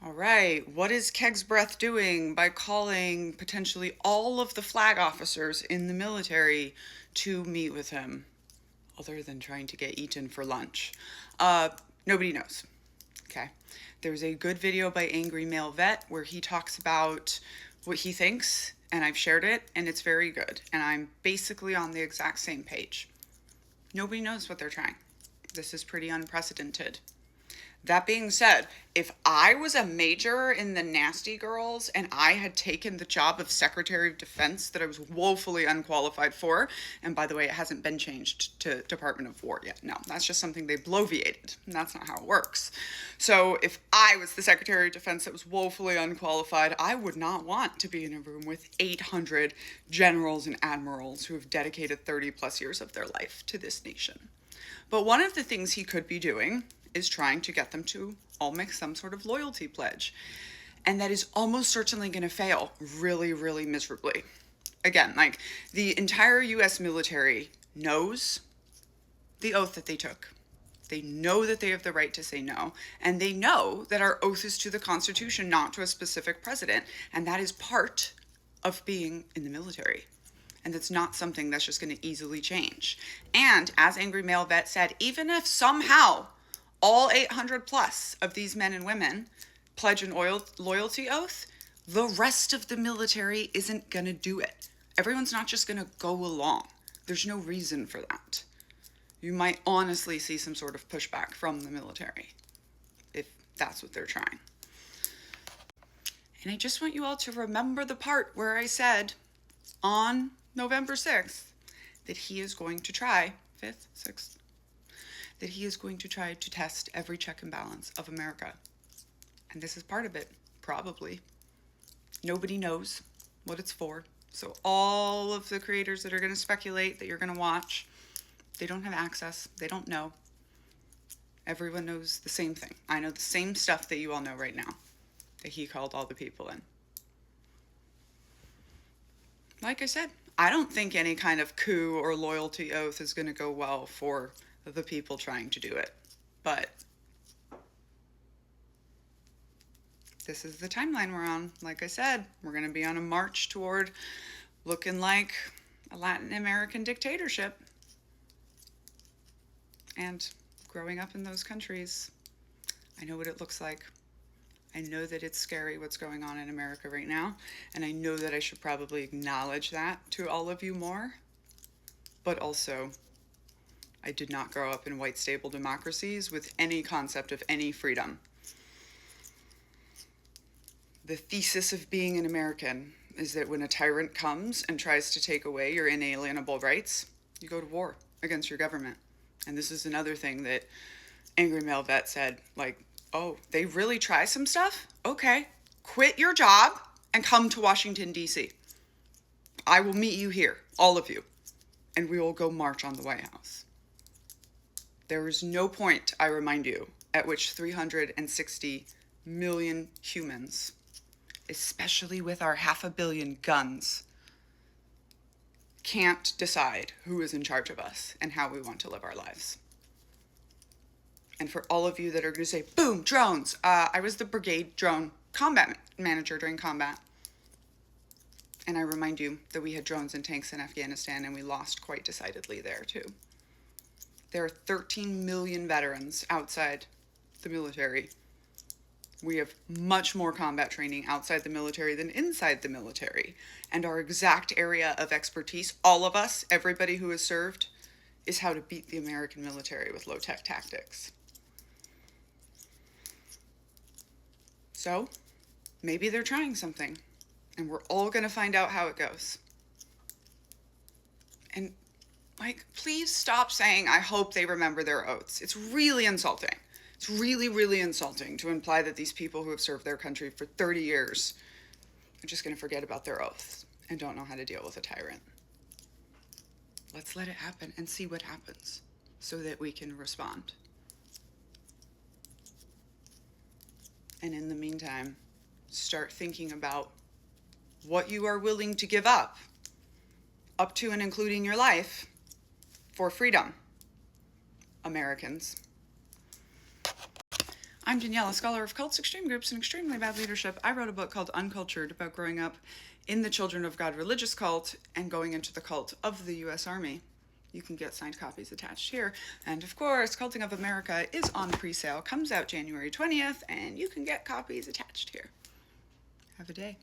All right, what is Kegsbreath doing by calling potentially all of the flag officers in the military to meet with him, other than trying to get eaten for lunch? Nobody knows. Okay. There's a good video by Angry Male Vet where he talks about what he thinks, and I've shared it, and it's very good. And I'm basically on the exact same page. Nobody knows what they're trying. This is pretty unprecedented. That being said, if I was a major in the Nasty Girls and I had taken the job of Secretary of Defense that I was woefully unqualified for, and by the way, it hasn't been changed to Department of War yet. No, that's just something they bloviated. That's not how it works. So if I was the Secretary of Defense that was woefully unqualified, I would not want to be in a room with 800 generals and admirals who have dedicated 30 plus years of their life to this nation. But one of the things he could be doing is trying to get them to all make some sort of loyalty pledge. And that is almost certainly going to fail really, really miserably. Again, like the entire US military knows the oath that they took. They know that they have the right to say no. And they know that our oath is to the Constitution, not to a specific president. And that is part of being in the military. And that's not something that's just going to easily change. And as Angry Male Vet said, even if somehow all 800 plus of these men and women pledge an loyalty oath, the rest of the military isn't going to do it. Everyone's not just going to go along. There's no reason for that. You might honestly see some sort of pushback from the military if that's what they're trying. And I just want you all to remember the part where I said on November 6th that he is going to try, 5th, 6th, that he is going to try to test every check and balance of America. And this is part of it, probably. Nobody knows what it's for. So all of the creators that are going to speculate that you're going to watch, they don't have access. They don't know. Everyone knows the same thing. I know the same stuff that you all know right now, that he called all the people in. Like I said, I don't think any kind of coup or loyalty oath is going to go well for the people trying to do it. But this is the timeline we're on. Like I said, we're going to be on a march toward looking like a Latin American dictatorship. And growing up in those countries, I know what it looks like. I know that it's scary what's going on in America right now, and I know that I should probably acknowledge that to all of you more. But also, I did not grow up in white stable democracies with any concept of any freedom. The thesis of being an American is that when a tyrant comes and tries to take away your inalienable rights, you go to war against your government. And this is another thing that Angry Male Vet said, like, oh, they really try some stuff? Okay, quit your job and come to Washington, D.C. I will meet you here, all of you, and we will go march on the White House. There is no point, I remind you, at which 360 million humans, especially with our 500 million guns, can't decide who is in charge of us and how we want to live our lives. And for all of you that are going to say, boom, drones, I was the brigade drone combat manager during combat. And I remind you that we had drones and tanks in Afghanistan, and we lost quite decidedly there too. There are 13 million veterans outside the military. We have much more combat training outside the military than inside the military. And our exact area of expertise, all of us, everybody who has served, is how to beat the American military with low-tech tactics. So, maybe they're trying something, and we're all going to find out how it goes. And, like, please stop saying, I hope they remember their oaths. It's really insulting. It's really, really insulting to imply that these people who have served their country for 30 years are just going to forget about their oaths and don't know how to deal with a tyrant. Let's let it happen and see what happens so that we can respond. And in the meantime, start thinking about what you are willing to give up to and including your life, for freedom, Americans. I'm Danielle, a scholar of cults, extreme groups, and extremely bad leadership. I wrote a book called Uncultured about growing up in the Children of God religious cult and going into the cult of the U.S. Army. You can get signed copies attached here. And of course, Culting of America is on pre-sale, comes out January 20th, and you can get copies attached here. Have a day.